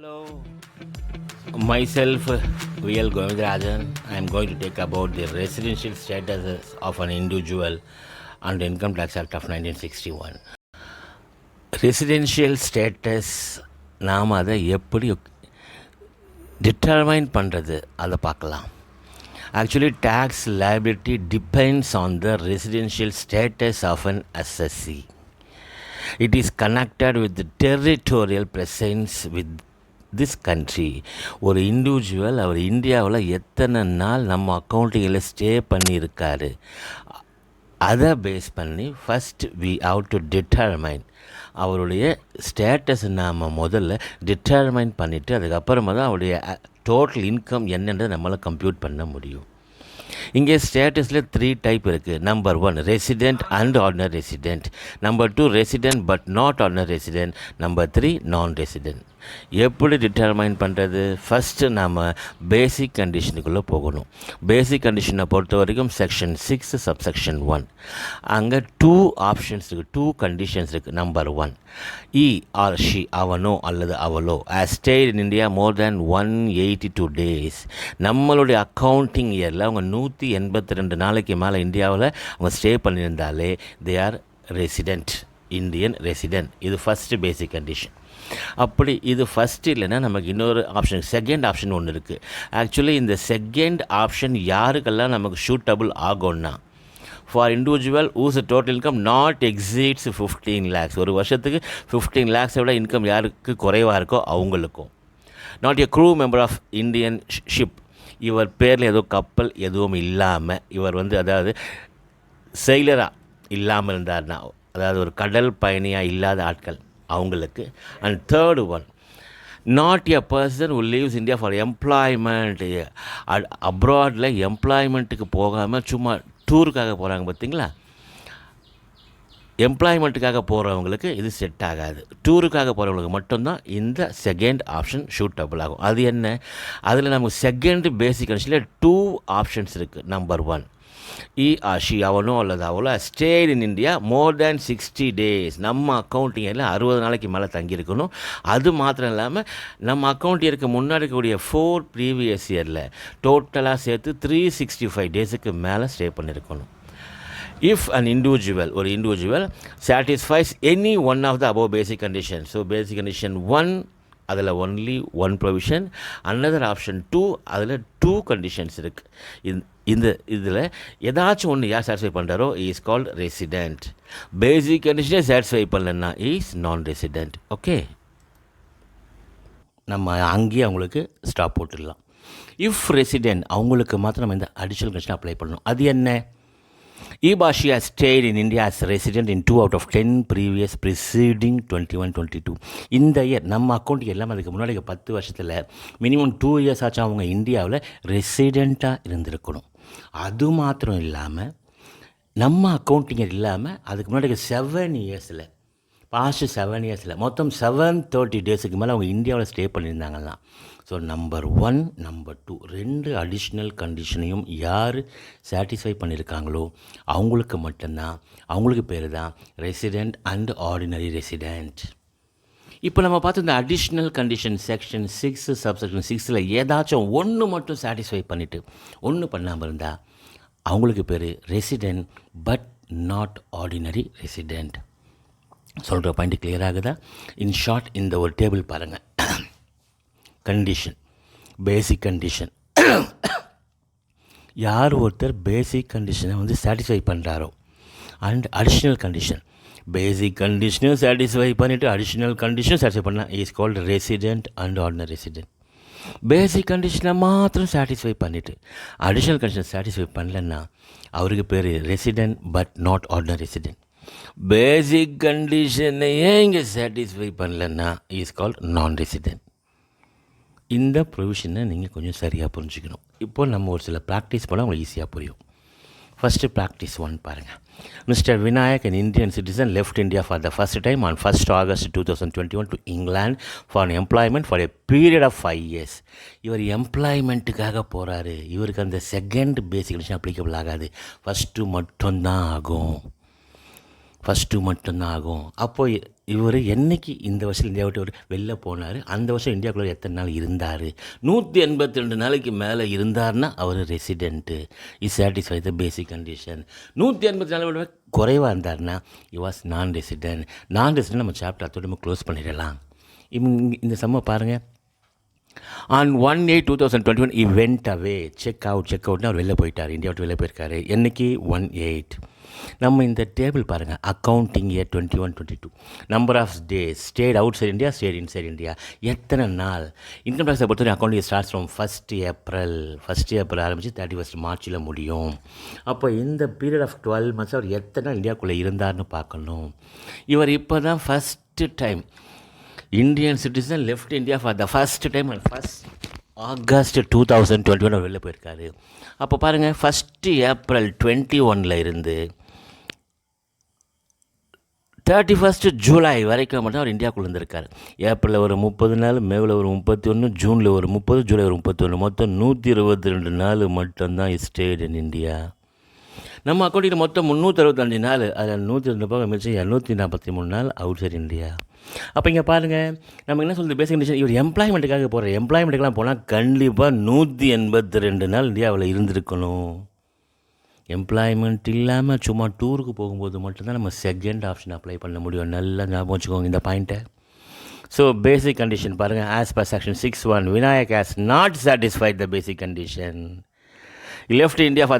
Hello, myself VL Govindarajan. I am going to take about the residential status of an individual under Income Tax Act of 1961. Residential status நாம் அதை எப்படி determine பண்ணுறது அதை பார்க்கலாம். Actually tax liability depends on the residential status of an assessee. It is connected with the territorial presence with this country. ஒரு individual அவர் இந்தியாவில் எத்தனை நாள் நம்ம அக்கௌண்ட்டிங்கில் ஸ்டே பண்ணியிருக்காரு அதை பேஸ் பண்ணி first we have to determine அவருடைய ஸ்டேட்டஸ் நாம் முதல்ல டிட்டர்மைன் பண்ணிவிட்டு அதுக்கப்புறமா தான் அவருடைய டோட்டல் இன்கம் என்னன்றதை நம்மளால் கம்ப்யூட் பண்ண முடியும். இங்கே ஸ்டேட்டஸில் 3 டைப் இருக்குது. Number 1 resident and ordinary resident, number 2 resident but not ordinary resident, number 3 நான் ரெசிடெண்ட். எப்படி டிட்டர்மைன் பண்ணுறது? ஃபஸ்ட்டு நம்ம பேசிக் கண்டிஷனுக்குள்ளே போகணும். பேசிக் கண்டிஷனை பொறுத்த வரைக்கும் செக்ஷன் 6 சப்செக்ஷன் 1 அங்கே 2 ஆப்ஷன்ஸ் இருக்குது, 2 கண்டிஷன்ஸ் இருக்குது. நம்பர் 1 இ ஆர் ஷி அவனோ அல்லது அவளோ as stayed in India more than 182 days. நம்மளுடைய அக்கௌண்டிங் இயரில் அவங்க 182 நாளைக்கு மேலே இந்தியாவில் அவங்க ஸ்டே பண்ணியிருந்தாலே they are resident, Indian resident. இது ஃபஸ்ட்டு பேசிக் கண்டிஷன். அப்படி இது ஃபஸ்ட்டு இல்லைன்னா நமக்கு இன்னொரு ஆப்ஷன் செகண்ட் ஆப்ஷன் ஒன்று இருக்குது. ஆக்சுவலி இந்த செகண்ட் ஆப்ஷன் யாருக்கெல்லாம் நமக்கு சூட்டபுள் ஆகும்னா for individual whose total income not exceeds 15 lakhs. ஒரு வருஷத்துக்கு 15 lakhs விட இன்கம் யாருக்கு குறைவாக இருக்கோ அவங்களுக்கும். Not a crew member of Indian ship, இவர் பேரில் ஏதோ கப்பல் எதுவும் இல்லாமல் இவர் அதாவது செயிலராக இல்லாமல் இருந்தார்னா, அதாவது ஒரு கடல் பயணியாக இல்லாத ஆட்கள் அவங்களுக்கு. And third one not a person who leaves India for employment. அப்ராடில் எம்ப்ளாய்மெண்ட்டுக்கு போகாமல் சும்மா டூருக்காக போகிறாங்க பார்த்தீங்களா, எம்ப்ளாய்மெண்ட்டுக்காக போகிறவங்களுக்கு இது செட் ஆகாது. டூருக்காக போகிறவங்களுக்கு மட்டும்தான் இந்த செகண்ட் ஆப்ஷன் சூட்டபுள் ஆகும். அது என்ன? அதில் நமக்கு செகண்ட் பேசிக் கண்டிஷனில் 2 ஆப்ஷன்ஸ் இருக்குது. நம்பர் 1 இ ஆர் ஷி அவனோ அல்லது அவளோ state in India more than 60 days. நம்ம அக்கௌண்டிங்கில் 60 நாளைக்கு மேலே தங்கியிருக்கணும். அது மாத்திரம் இல்லாமல் நம்ம அக்கௌண்ட் இருக்க முன்னாடி இருக்கக்கூடிய 4 ப்ரீவியஸ் இயரில் டோட்டலாக சேர்த்து 365 daysக்கு மேலே ஸ்டே பண்ணியிருக்கணும். If an individual ஒரு individual satisfies any one of the above basic conditions. So basic condition 1 அதில் ஒன்லி 1 ப்ரொவிஷன், another ஆப்ஷன் 2 அதில் 2 கண்டிஷன்ஸ் இருக்குது. இந்த இதில் ஏதாச்சும் ஒன்று யார் சாட்டிஸ்ஃபை பண்ணுறாரோ இஸ் கால்ட் ரெசிடெண்ட். பேசிக் கண்டிஷனே சாட்டிஸ்ஃபை பண்ணலன்னா இஸ் நான் ரெசிடெண்ட். ஓகே, நம்ம அங்கேயே அவங்களுக்கு ஸ்டாப் போட்டுடலாம். இஃப் ரெசிடெண்ட் அவங்களுக்கு மாத்திரம் நம்ம இந்த அடிஷ்னல் கண்டிஷன் அப்ளை பண்ணணும். அது என்ன? Ibashi has stayed in India as a resident in 2 out of 10 previous preceding 21-22. இந்த இயர் நம்ம அக்கௌண்ட்டுக்கு எல்லாம் அதுக்கு முன்னாடி 10 வருஷத்தில் மினிமம் 2 years ஆச்சும் அவங்க இந்தியாவில் ரெசிடெண்ட்டாக இருந்திருக்கணும். அது மாத்திரம் இல்லாமல் நம்ம அக்கௌண்டிங் இல்லாமல் அதுக்கு முன்னாடி 7 yearsல பாஸ்ட் 7 yearsல மொத்தம் 730 daysக்கு மேலே அவங்க இந்தியாவில் ஸ்டே பண்ணியிருந்தாங்கலாம். ஸோ நம்பர் 1 நம்பர் 2 2 அடிஷ்னல் கண்டிஷனையும் யார் சாட்டிஸ்ஃபை பண்ணியிருக்காங்களோ அவங்களுக்கு மட்டும்தான், அவங்களுக்கு பேர் தான் ரெசிடெண்ட் அண்ட் ஆர்டினரி ரெசிடெண்ட். இப்போ நம்ம பார்த்து இந்த அடிஷ்னல் கண்டிஷன் செக்ஷன் 6 சப்செக்ஷன் 6ல் ஏதாச்சும் ஒன்று மட்டும் சாட்டிஸ்ஃபை பண்ணிவிட்டு ஒன்று பண்ணாமல் இருந்தால் அவங்களுக்கு பேர் resident but not ordinary resident. சொல்கிற பாயிண்ட் கிளியர் ஆகுதா? இன் ஷார்ட் இந்த ஒரு டேபிள் பாருங்கள். கண்டிஷன், பேசிக் கண்டிஷன், யார் ஒருத்தர் பேசிக் கண்டிஷனை சாட்டிஸ்ஃபை பண்ணுறாரோ, அண்ட் அடிஷ்னல் கண்டிஷன் பேசிக் கண்டிஷனும் சாட்டிஸ்ஃபை பண்ணிவிட்டு அடிஷ்னல் கண்டிஷனும் சாட்டிஸ்ஃபை பண்ணால் is called resident and ordinary resident. Basic கண்டிஷனை மாத்திரம் சாட்டிஸ்ஃபை பண்ணிவிட்டு அடிஷ்னல் கண்டிஷன் சாட்டிஸ்ஃபை பண்ணலன்னா அவருக்கு பேர் resident but not ordinary resident. Basic கண்டிஷனையே இங்கே சாட்டிஸ்ஃபை பண்ணலன்னா இஸ் கால்ட் நான் ரெசிடெண்ட். இந்த ப்ரொவிஷனை நீங்கள் கொஞ்சம் சரியாக புரிஞ்சுக்கணும். இப்போது நம்ம ஒரு சில ப்ராக்டிஸ் பண்ணால் உங்களுக்கு ஈஸியாக புரியும். ஃபஸ்ட்டு ப்ராக்டிஸ் 1 பாருங்கள். Mister Vinayak, an Indian citizen, left India for the first time on 1st August 2021 to England for an employment for a period of 5 years. இவர் எம்ப்ளாய்மெண்ட்டுக்காக போகிறாரு. இவருக்கு அந்த செகண்ட் பேசிக் கண்டிஷன் அப்ளிகபிள் ஆகாது. ஃபஸ்ட்டு மட்டும்தான் ஆகும். அப்போது இவர் என்னைக்கு இந்த வருஷம் இந்தியா விட்டு வெளில போனார், அந்த வருஷம் இந்தியாவுக்குள்ளே எத்தனை நாள் இருந்தார், 182 நாளைக்கு மேலே இருந்தார்னா அவர் resident. Is satisfy the basic condition. 184 விட குறைவாக இருந்தார்னா he was non resident. Non resident நம்ம சாப்டர் அத்தோடு நம்ம க்ளோஸ் பண்ணிடலாம். இந்த சம்மை பாருங்கள். On 1/8/2021 he went away. செக் அவுட்னு அவர் வெளில போயிட்டார், இந்தியா விட்டு வெளில போயிருக்காரு. என்றைக்கு 1/8. நம்ம இந்த டேபிள் பாருங்கள். Accounting year 21-22, number of days, stayed outside India, stayed inside India, எத்தனை நாள். இன்கம் டேக்ஸை பொறுத்தவரை accounting starts from 1st April ஆரம்பித்து 31st மார்ச்சில் முடியும். அப்போ இந்த பீரியட் ஆஃப் 12 months அவர் எத்தனை நாள் இந்தியாவுக்குள்ளே இருந்தார்னு பார்க்கணும். இவர் இப்போ தான் first time Indian citizen left India for the first time and August 2021 வெளில போயிருக்காரு. அப்போ பாருங்கள், 1st April 2021 இருந்து 31st July வரைக்கும் மட்டும் அவர் இந்தியாவுக்குள்ளே இருந்திருக்கார். ஏப்ரலில் ஒரு 30 நாள், மேவில் ஒரு 31, ஜூனில் ஒரு 30, ஜூலை ஒரு 31, மொத்தம் 122 நாள் மட்டும்தான் ஸ்டேட் இன் இந்தியா. நம்ம அக்கௌண்ட்டில் மொத்தம் 365 நாள், அதில் 102 போக மிச்சம் 243 நாள் அவுட் சைட் இந்தியா. அப்போ இங்கே பாருங்கள், நம்ம என்ன சொல்கிறது, பேசிக் கண்டிஷன். இவர் எம்ப்ளாய்மெண்ட்டுக்காக போகிற, எம்ப்ளாய்மெண்ட்டுக்கெலாம் போனால் கண்டிப்பாக 182 நாள் இந்தியாவில் இருந்திருக்கணும். எம்ப்ளாய்மெண்ட் இல்லாமல் சும்மா டூருக்கு போகும்போது மட்டும்தான் நம்ம செகண்ட் ஆப்ஷன் அப்ளை பண்ண முடியும். நல்லா ஞாபகம் வச்சுக்கோங்க இந்த பாயிண்ட்டை. ஸோ பேசிக் கண்டிஷன் பாருங்கள். As per section 6(1) Vinayak has not satisfied the basic condition. He left India for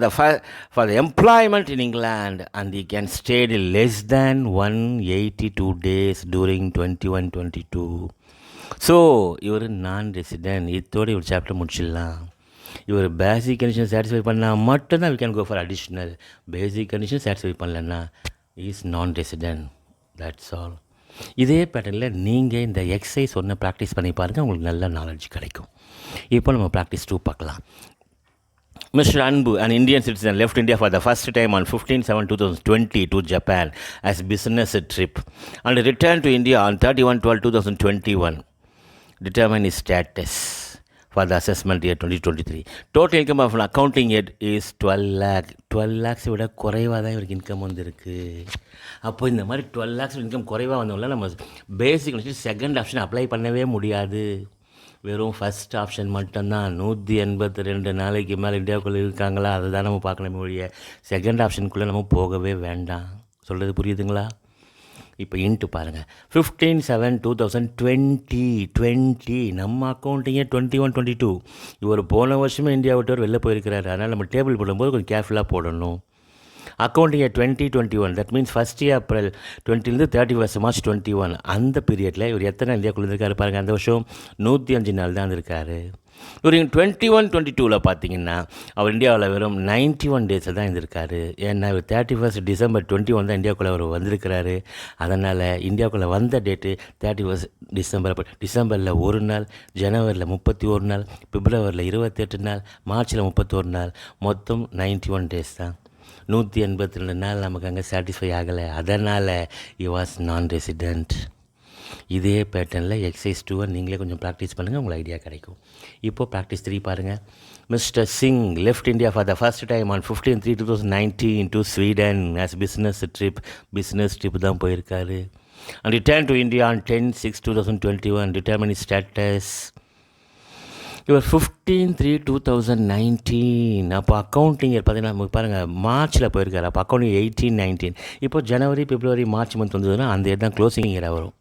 the employment in England, and he can stay less than 182 days during 21-22. So இவர் நான் ரெசிடென்ட். இதோடு இவர் சாப்டர் முடிச்சிடலாம். இவர் பேசிக் condition satisfy பண்ணால் மட்டும்தான் we can go for additional. Basic condition satisfy பண்ணலன்னா is non resident. That's all. இதே பேட்டர்னில் நீங்கள் இந்த எக்ஸசைஸ் ஒன்று ப்ராக்டிஸ் பண்ணி பாருங்கள், உங்களுக்கு நல்ல நாலேஜ் கிடைக்கும். இப்போ நம்ம ப்ராக்டிஸ் 2 பார்க்கலாம். Mr. Anbu, an Indian citizen, left India for the first time on 15/7/2020 to Japan as business trip and returned to India on 31/12/2021. Determine his status for the assessment year 2023. Total income of an accounting year is 12 lakh. 12 lakhs விட குறைவாக தான் இவருக்கு income வந்துருக்கு. அப்போ இந்த மாதிரி 12 lakhs income குறைவாக வந்தவங்கள நம்ம பேசிக் செகண்ட் ஆப்ஷன் அப்ளை பண்ணவே முடியாது. வெறும் ஃபஸ்ட் ஆப்ஷன் மட்டும்தான். 182 நாளைக்கு மேலே இந்தியாவுக்குள்ளே இருக்காங்களா, அதை தான் நம்ம பார்க்கணும் ஒழிய செகண்ட் ஆப்ஷனுக்குள்ளே நம்ம போகவே வேண்டாம். சொல்கிறது புரியுதுங்களா? இப்போ இன்ட்டு பாருங்கள். 15/7/2020 நம்ம அக்கௌண்ட்டிங்கே 21-22. இவர் போன வருஷமே இந்தியா விட்டு வெளில போயிருக்கிறாரு. அதனால் நம்ம டேபிள் போடும்போது கொஞ்சம் கேர்ஃபுல்லாக போடணும். Accounting 2021, that means 1st April 20 31st March 21, அந்த பீரியடில் இவர் எத்தனை இந்தியாவுக்குள்ளே இருக்காரு பாருங்கள். அந்த வருஷம் 105 நாள் தான் இருக்கார். இவர் 21-22 பார்த்தீங்கன்னா அவர் இந்தியாவில் வெறும் 91 டேஸில் தான் இருந்திருக்காரு. ஏன்னா இவர் 31st December 2021 தான் இந்தியாவுக்குள்ளே அவர் வந்திருக்கிறாரு. அதனால் இந்தியாவுக்குள்ளே வந்த டேட்டு 31st December. டிசம்பரில் 1 நாள், ஜனவரியில் 31 நாள், பிப்ரவரியில் 28 நாள், மார்ச்சில் 31 நாள், மொத்தம் 91 டேஸ் தான். 182 நாள் நமக்கு அங்கே சாட்டிஸ்ஃபை ஆகலை. அதனால் he was நான் ரெசிடெண்ட். இதே பேட்டர்னில் எக்ஸசைஸ் 2 நீங்களே கொஞ்சம் ப்ராக்டிஸ் பண்ணுங்கள், உங்களுக்கு ஐடியா கிடைக்கும். இப்போது ப்ராக்டிஸ் 3 பாருங்கள். Mister Singh left India for the first time on 15/3/2019 to Sweden as business trip தான் போயிருக்காரு. And return to India on 10/6/2021. Determine is status. இவர் 15/3/2019. அப்போ அக்கௌண்டிங் இயர் பார்த்தீங்கன்னா நமக்கு பாருங்கள் மார்ச்சில் போயிருக்காரு. அப்போ அக்கௌண்டிங் 18-19. இப்போ ஜனவரி, பிப்ரவரி, மார்ச் மந்த் வந்ததுன்னா அந்த இயர் தான் க்ளோசிங் இயராக வரும்.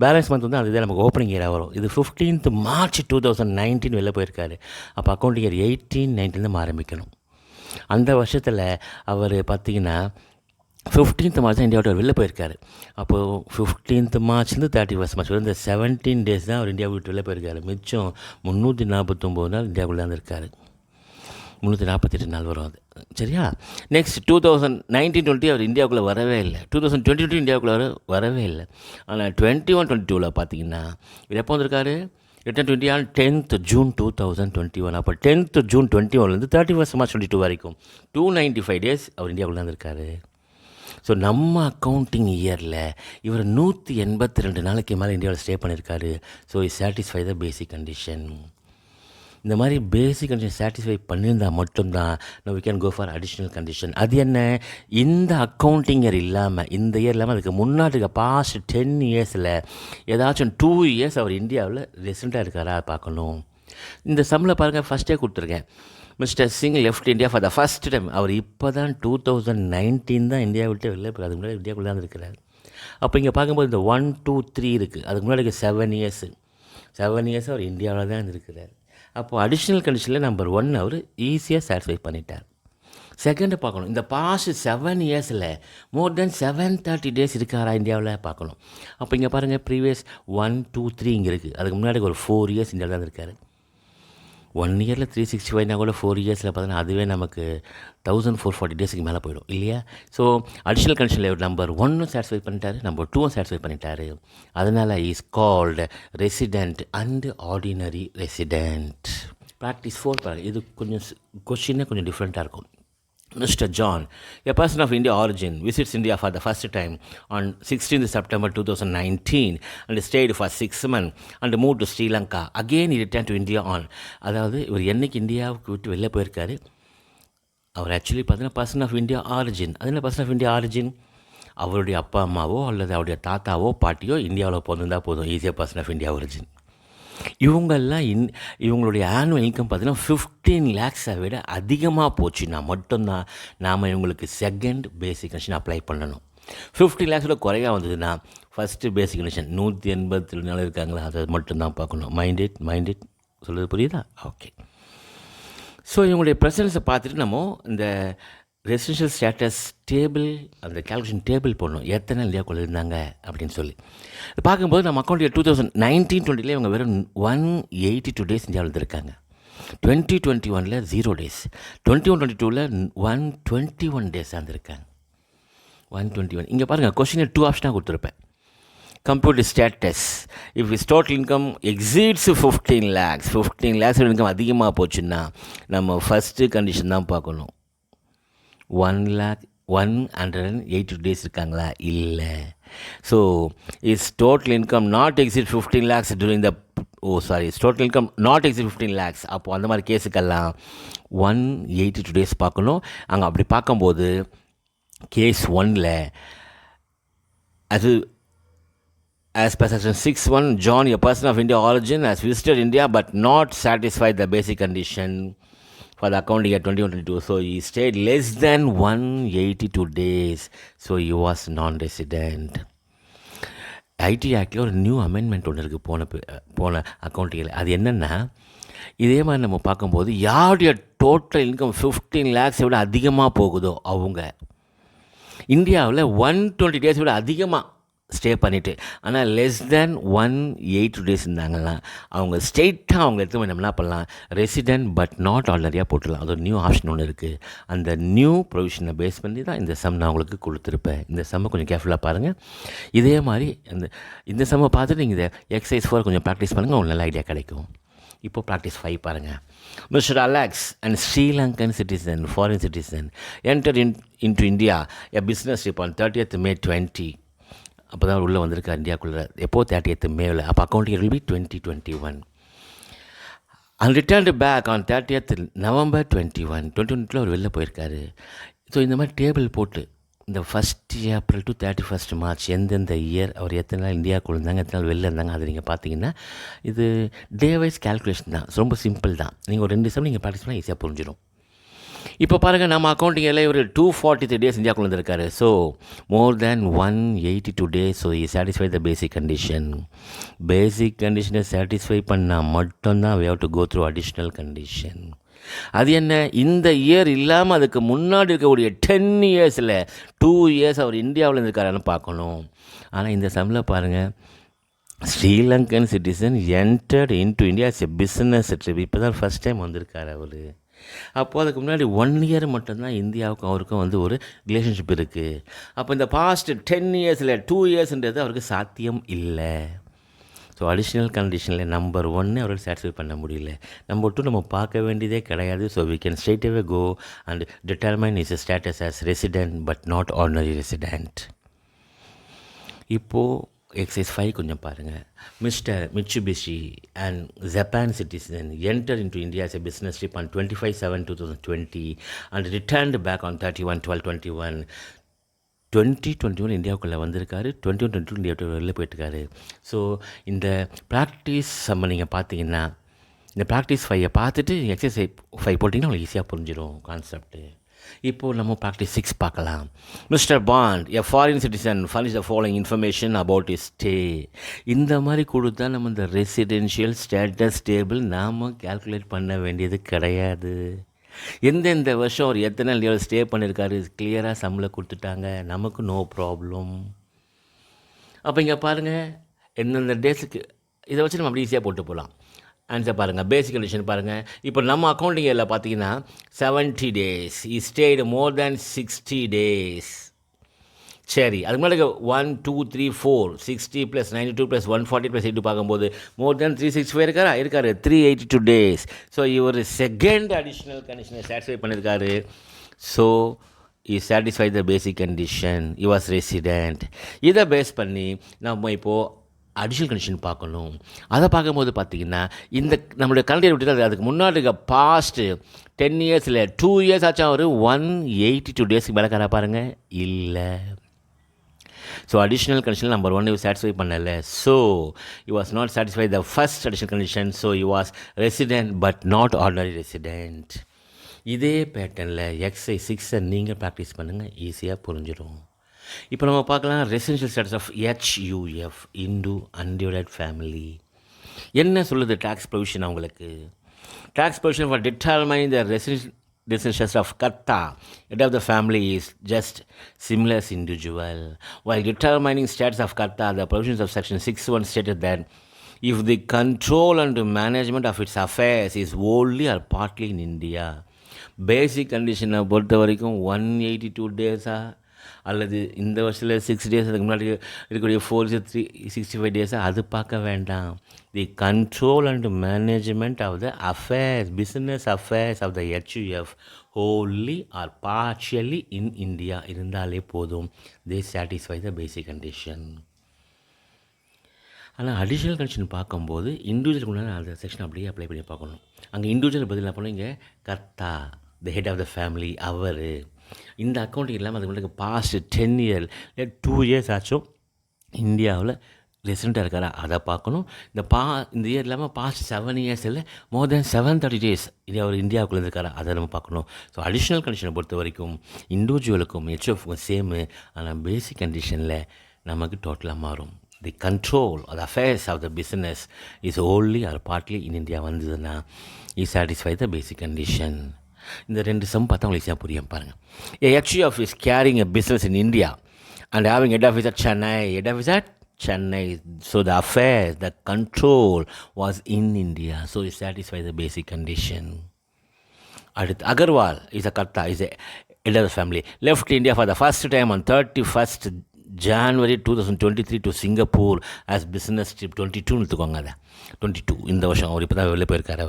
பேலன்ஸ் மந்த் வந்து அது தான் நமக்கு ஓப்பனிங் இயராக வரும். இது 15th March 2019 வெளில போயிருக்காரு. அப்போ அக்கௌண்டிங் இயர் 18-19 நம்ம ஆரம்பிக்கணும். அந்த வருஷத்தில் அவர் பார்த்திங்கன்னா 15th March தான் இந்தியாவோட வெளில போயிருக்காரு. அப்போது 15th March 31st March இந்த 17 days தான் அவர் இந்தியா விட்டு வெளில போயிருக்காரு. மிச்சம் 349 நாள் இந்தியாவுக்குள்ளே தான் இருக்கார். 348 நாள் வரும் அது. சரியா? நெக்ஸ்ட் 2019-20 அவர் இந்தியாவுக்குள்ளே வரவே இல்லை. 2022 இந்தியாவுக்குள்ளே வரவே இல்லை. ஆனால் 21-22 பார்த்தீங்கன்னா இவர் எப்போ வந்திருக்காரு? Return to India 10th June 2021. அப்போ 10th June 2021 31st March 2022 வரைக்கும் 295 days அவர் இந்தியாவுக்குள்ளே தான் இருக்கார். ஸோ நம்ம அக்கௌண்டிங் இயரில் இவர் 182 நாளைக்கு மேலே இந்தியாவில் ஸ்டே பண்ணியிருக்காரு. So is satisfy the basic condition. இந்த மாதிரி பேசிக் கண்டிஷன் சாட்டிஸ்ஃபை பண்ணியிருந்தால் மட்டும்தான் நம்ம we can go for additional condition. அது என்ன, இந்த அக்கௌண்டிங் இயர் இல்லாமல், இந்த இயர் இல்லாமல் அதுக்கு முன்னாடி இருக்க பாஸ்ட் 10 இயர்ஸில் ஏதாச்சும் 2 இயர்ஸ் அவர் இந்தியாவில் ரெசிடெண்ட்டாக இருக்காரா பார்க்கணும். இந்த சம்மில் பாருங்கள், ஃபஸ்ட்டே கொடுத்துருக்கேன். Mister Singh left India for the first time. அவர் இப்போ தான் 2019 தான் இந்தியா விட்டு வெளில போய், அதுக்கு முன்னாடி இந்தியாவுக்குள்ளே தான் இருக்கிறார். அப்போ இங்கே பார்க்கும்போது இந்த 1, 2, 3 இருக்குது. அதுக்கு முன்னாடி 7 இயர்ஸ் அவர் இந்தியாவில் தான் இருக்கிறார். அப்போது அடிஷ்னல் கண்டிஷனில் நம்பர் 1 அவர் ஈஸியாக சாட்டிஸ்ஃபை பண்ணிட்டார். செகண்டு பார்க்கணும், இந்த பாஸ்ட் 7 இயர்ஸில் மோர் தென் 730 டேஸ் இருக்காரா இந்தியாவில் பார்க்கணும். அப்போ இங்கே பாருங்கள், ப்ரீவியஸ் 1, 2, 3 இங்கே இருக்குது. அதுக்கு முன்னாடி ஒரு 4 இயர்ஸ் இந்தியாவில் தான் இருக்கார். 1 இயரில் 365 கூட 4 இயர்ஸில் பார்த்தோன்னா அதுவே நமக்கு 1440 டேஸுக்கு மேலே போயிடும் இல்லையா. ஸோ அடிஷ்னல் கண்டிஷனில் நம்பர் 1 சாட்டிஸ்ஃபை பண்ணிட்டாரு, நம்பர் 2 சாட்டிஸ்ஃபை பண்ணிட்டாரு. அதனால் is called resident and ordinary resident. Practice 4 பாருங்கள், இது கொஞ்சம் கொஷினே கொஞ்சம் டிஃப்ரெண்ட்டாக இருக்கும். Mr. John, a person of Indian origin, visits India for the first time on 16th September 2019 and stayed for 6 months and moved to Sri Lanka. Again, he returned to India on. அதாவது இவர் என்னைக்கு இந்தியாவுக்கு விட்டு வெளில போயிருக்காரு, அவர் actually பார்த்தீங்கன்னா person of India origin. அது என்ன பர்சன் ஆஃப் இந்தியா ஆரிஜின், அவருடைய அப்பா அம்மாவோ அல்லது அவருடைய தாத்தாவோ பாட்டியோ இந்தியாவில் பிறந்திருந்தால் போதும், ஈஸியாக பர்சன் ஆஃப் இந்தியா ஒரிஜின். இவங்கெல்லாம் இவங்களுடைய ஆனுவல் இன்கம் பார்த்தீங்கன்னா 15 lakhs விட அதிகமாக போச்சுன்னா மட்டும்தான் நாம் இவங்களுக்கு செகண்ட் பேசிக் கண்டிஷன் அப்ளை பண்ணணும். 15 lakhs குறையாக வந்ததுன்னா ஃபஸ்ட்டு பேசிக் கண்டிஷன் 187 இருக்காங்களா, அதை மட்டும்தான் பார்க்கணும். மைண்ட் இட் சொல்கிறது புரியுதா? ஓகே. ஸோ இவங்களுடைய ப்ரெசன்ஸை பார்த்துட்டு நம்ம இந்த ரெசிடென்ஷியல் ஸ்டேட்டஸ் டேபிள், அந்த கேல்குலேஷன் டேபிள் போடணும், எத்தனை இந்தியாவுக்குள்ளே இருந்தாங்க அப்படின்னு சொல்லி. இது பார்க்கும்போது நம்ம அக்கௌண்ட் 2019-20 இவங்க வெறும் 182 டேஸ் இந்தியாவில் இருந்திருக்காங்க. 2021 0 டேஸ், 21-22 121 டேஸ் இருந்திருக்காங்க. 121. இங்கே பாருங்கள், கொஸ்டின் 2 ஆப்ஷனாக கொடுத்துருப்பேன். Computer status, if is total income exceeds 15 lakhs, 15 lakhs income அதிகமாக போச்சுன்னா நம்ம ஃபஸ்ட்டு கண்டிஷன் தான் பார்க்கணும். 180 டேஸ் இருக்காங்களா, இல்லை. So is total income not exit 15 lakhs during the total income not exit 15 lakhs. அப்போது அந்த மாதிரி கேஸுக்கெல்லாம் 182 டேஸ் பார்க்கணும். அங்கே அப்படி பார்க்கும்போது கேஸ் 1ல் அது as per section 6(1), John, a person of Indian origin, has visited India but not satisfied the basic condition for the accounting year 2022. So he stayed less than 182 days. So he was non-resident. IT ஆக்டில் ஒரு new amendment ஒன்று இருக்குது போன அக்கௌண்டிங்கில். அது என்னென்னா, இதே மாதிரி நம்ம பார்க்கும்போது யாருடைய டோட்டல் இன்கம் 15 lakhs விட அதிகமாக போகுதோ அவங்க இந்தியாவில் 120 டேஸ் விட அதிகமாக ஸ்டே பண்ணிவிட்டு, ஆனால் லெஸ் தேன் 182 டேஸ் இருந்தாங்கன்னா அவங்க ஸ்ட்ரெயிட்டாக அவங்க எடுத்து நம்ம என்ன பண்ணலாம், ரெசிடென்ட் பட் நாட் ஆர்டினரியாக போட்டுடலாம். அது ஒரு நியூ ஆப்ஷன் ஒன்று இருக்குது. அந்த நியூ ப்ரொவிஷனை பேஸ் பண்ணி தான் இந்த சம் நான் உங்களுக்கு கொடுத்துருப்பேன். இந்த சம்மை கொஞ்சம் கேர்ஃபுல்லாக பாருங்கள். இதே மாதிரி இந்த சம்மை பார்த்துட்டு நீங்கள் இந்த எக்ஸசைஸ் 4 கொஞ்சம் ப்ராக்டிஸ் பண்ணுங்கள், உங்களுக்கு நல்ல ஐடியா கிடைக்கும். இப்போது ப்ராக்டிஸ் 5 பாருங்கள். Mister Alex and Sri Lankan citizen, foreign citizen, enter into India a business trip on 30th May 20. அப்போ தான் உள்ளே வந்திருக்கார் இந்தியாவுக்குள்ளே. எப்போது 30th May. அப்போ account year will be 2021. And returned back on 30th November 2021 அவர் வெளில போயிருக்காரு. ஸோ இந்த மாதிரி டேபிள் போட்டு இந்த 1st April to 31st March எந்தெந்த இயர் அவர் எத்தனை நாள் இந்தியாவுக்குள்ள இருந்தாங்க, எத்தனை நாள் வெளில இருந்தாங்க, அது நீங்கள் பார்த்தீங்கன்னா இது டே வைஸ் கேல்குலேஷன் தான். ரொம்ப சிம்பிள் தான். நீங்கள் ஒரு 2 சம் நீங்கள் ப்ராக்டிஸ் பண்ணால் ஈஸியாக புரிஞ்சிடும். இப்போ பாருங்கள், நம்ம அக்கௌண்டிங் எல்லாம் ஒரு 243 டேஸ் இந்தியாவுக்குள்ள இருந்திருக்காரு. So more than 182 days. So satisfy the basic condition. Basic கண்டிஷனை சாட்டிஸ்ஃபை பண்ணால் மட்டும்தான் we have to go through additional condition. அது என்ன, இந்த இயர் இல்லாமல் அதுக்கு முன்னாடி இருக்கக்கூடிய 10 இயர்ஸில் 2 இயர்ஸ் அவர் இந்தியாவில் இருந்திருக்காருன்னு பார்க்கணும். ஆனால் இந்த சம்மில் பாருங்கள், Sri Lankan citizen entered into India a business trip. இப்போ தான் ஃபஸ்ட் டைம் வந்திருக்கார் அவர். அப்போது அதுக்கு முன்னாடி 1 இயர் மட்டும்தான் இந்தியாவுக்கும் அவருக்கும் ஒரு ரிலேஷன்ஷிப் இருக்குது. அப்போ இந்த பாஸ்ட் 10 இயர்ஸில் 2 இயர்ஸ்ன்றது அவருக்கு சாத்தியம் இல்லை. ஸோ அடிஷ்னல் கண்டிஷனில் நம்பர் 1 அவர்கள் சாட்டிஸ்ஃபை பண்ண முடியல. நம்பர் 2 நம்ம பார்க்க வேண்டியதே கிடையாது. So we can straight away go and determine his status as resident but not ordinary resident. இப்போது எக்ஸைஸ் 5 கொஞ்சம் பாருங்கள். Mister Mitsubishi and Japan citizen entered into India as a business trip on 25/7/2020 and returned back on 31/12/21. 2021 இந்தியாவுக்குள்ளே வந்திருக்காரு, 21/22 இந்தியாவுக்கு வெளில போயிட்டுருக்காரு. So இந்த practice நம்ம நீங்கள் பார்த்தீங்கன்னா, இந்த ப்ராக்டிஸ் 5 பார்த்துட்டு எக்ஸசைஸ் 5 போட்டிங்கன்னா உங்களுக்கு ஈஸியாக புரிஞ்சிடும் கான்செப்ட்டு. இப்போது நம்ம ப்ராக்டிஸ் 6 பார்க்கலாம். Mister bond a foreign citizen furnish the following information about is stay. இந்த மாதிரி கொடுத்தா நம்ம இந்த ரெசிடென்ஷியல் ஸ்டேட்டஸ் டேபிள் நாம் கேல்குலேட் பண்ண வேண்டியது கிடையாது. எந்தெந்த வருஷம் ஒரு எத்தனை லெவல் ஸ்டே பண்ணியிருக்காரு கிளியராக சம்பளம் கொடுத்துட்டாங்க, நமக்கு நோ ப்ராப்ளம். அப்போ இங்கே பாருங்கள் எந்தெந்த டேஸுக்கு இதை வச்சு நம்ம அப்படி ஈஸியாக போட்டு போகலாம். ஆன்சர் பாருங்கள், பேசிக் கண்டிஷன் பாருங்கள். இப்போ நம்ம அக்கௌண்டிங் இயரில் பார்த்தீங்கன்னா 70 days, he stayed more than 60 days. சரி, அதுக்கு முன்னாடி 1 2 3 4 60 + 92 + 140 + 82 பார்க்கும்போது மோர் தேன் 365 இருக்காரு 382 days. ஸோ இவர் செகண்ட் அடிஷ்னல் கண்டிஷனை சாட்டிஸ்ஃபை பண்ணியிருக்காரு. So he satisfied the basic condition, he was resident. இதை பேஸ் பண்ணி நம்ம இப்போது அடிஷ்னல் கண்டிஷன் பார்க்கணும். அதை பார்க்கும்போது பார்த்திங்கன்னா இந்த நம்மளுடைய கலண்டர் விட்டு அதுக்கு முன்னாடி பாஸ்ட்டு 10 years 2 years ஆச்சா ஒரு 182 டேஸ்க்கு மேலே பாருங்கள் இல்லை. So additional condition number 1 satisfy பண்ணலை. So you was not satisfy the first additional condition. So you was resident but not ordinary resident. இதே பேட்டர்னில் எக்ஸைஸ் 6 நீங்கள் ப்ராக்டிஸ் பண்ணுங்கள், ஈஸியாக புரிஞ்சிடும். இப்போ நம்ம பார்க்கலாம் residential status of HUF Hindu undivided family. என்ன சொல்லுது டேக்ஸ் ப்ரொவிஷன் அவங்களுக்கு? Tax provision for determining the residential status of karta, head of the family is just similar as individual. while determining status of karta, the provisions of section 6(1) stated that if the control and management of its affairs is wholly or partly in India. பேசிக் கண்டிஷனை பொறுத்த வரைக்கும் 182 டேஸா அல்லது இந்த வருஷத்தில் 6 days, அதுக்கு முன்னாடி இருக்கக்கூடிய 465 days, அது பார்க்க வேண்டாம். The control and management of the affairs, business affairs of the HUF wholly or partially in India இருந்தாலே போதும். They satisfy the basic condition. ஆனால் அடிஷ்னல் கண்டிஷன் பார்க்கும்போது இண்டிவிஜுவல் முன்னாடி அந்த செக்ஷன் அப்படியே அப்ளை பண்ணி பார்க்கணும். அங்கே இண்டிவிஜுவல் பதில் என்ன பண்ணணும், இங்கே karta the head of the family அவர். இந்த அக்கௌண்ட்டிங் இல்லாமல் அதுக்கு முன்னாடி பாஸ்ட் 10 years 2 years ஆச்சும் இந்தியாவில் ரெசிடெண்ட்டாக இருக்காரா அதை பார்க்கணும். இந்த இயர் இல்லாமல் past 7 years more than 730 days அவர் இந்தியாவுக்குள்ளே இருக்காரா அதை நம்ம பார்க்கணும். ஸோ அடிஷ்னல் கண்டிஷனை பொறுத்த வரைக்கும் இண்டிவிஜுவலுக்கும் HUFக்கும் சேமு. ஆனால் பேசிக் கண்டிஷனில் நமக்கு டோட்டலாக மாறும். The control the affairs of the business is only or partly in India வந்ததுன்னா is satisfy the basic condition. இந்த 2 சம் பார்த்தா உங்களுக்கு ஈஸியாக புரியும் பாருங்கள். HUF is carrying a business in India and having head office at Chennai. So the affairs, the control was in India. So it satisfies the basic condition. அடுத்து Agarwal is a Karta, is a head of the family. Left India for the first time on 31st January 2023 to Singapore as business trip. 22 எடுத்துக்கோங்க. அதை 22 இந்த வருஷம் அவர் இப்போ தான் வெளில போயிருக்காரு.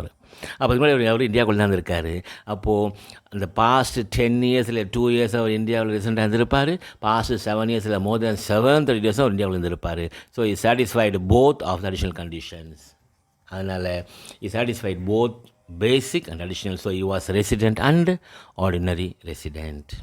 அப்போ இது மாதிரி அவர் இந்தியாவுக்குள்ளே தான் இருந்திருக்காரு. அப்போது அந்த பாஸ்ட் 10 years 2 years அவர் இந்தியாவில் ரீசெண்டாக இருந்திருப்பார். Past 7 years more than 730 days அவர் இந்தியாவில் இருந்திருப்பார். So is satisfied both of the additional conditions. அதனால் is satisfied both basic and additional. So you was resident and ordinary resident.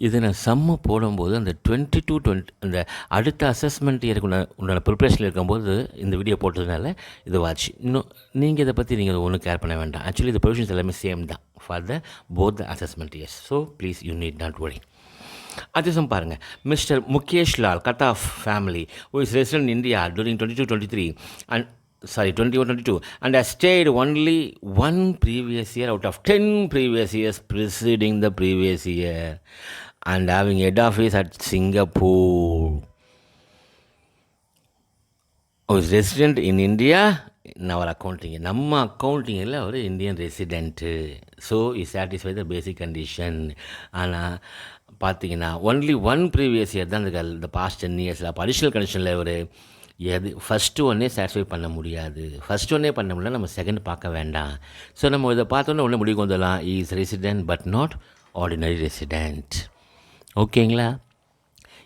இது நான் சம்மு போடும்போது அந்த 22 அந்த அடுத்த அசஸ்மெண்ட் இயருக்கு உண்டான ப்ரிப்ரேஷனில் இருக்கும்போது இந்த வீடியோ போட்டதுனால இது வாட்ச். இன்னும் நீங்கள் இதை பற்றி நீங்கள் ஒன்றும் கேர் பண்ண வேண்டாம். ஆக்சுவலி இந்த ப்ரொவிஷன்ஸ் எல்லாமே சேம் தான் for the both the assessment years. So please you need not worry. அதிசம் பாருங்கள். Mister Mukesh Lal karta family who is resident in India during 22-23 and 21-22 and has stayed only one previous year out of 10 previous years preceding the previous year and having head office at Singapore. Who is resident in India in our accounting. நம்ம அக்கௌண்டிங்கில் அவர் Indian resident. So is satisfy the basic condition. ஆனால் பார்த்தீங்கன்னா only one previous year தான் இந்த past 10 years. அப்போ additional கண்டிஷனில் ஒரு ஃபஸ்ட்டு ஒன்றே சாட்டிஸ்ஃபை பண்ண முடியாது. ஃபஸ்ட் ஒன்றே பண்ண முடியல, நம்ம செகண்ட் பார்க்க வேண்டாம். ஸோ நம்ம இதை பார்த்தோன்னே ஒன்று முடிவுக்கு வந்துடலாம். Is resident but not ordinary resident. ஓகேங்களா?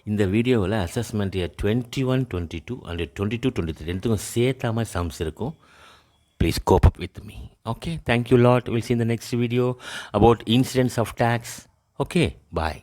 இந்த வீடியோவில் அசஸ்மெண்ட் இயர் 21, 22 அண்ட் 22, 23 ரெண்டுக்கும் சேர்த்த மாதிரி சம்ஸ் இருக்கும். Please cope up with me. Okay, thank you lot. We'll see in the next video about incidence of tax. Okay, bye.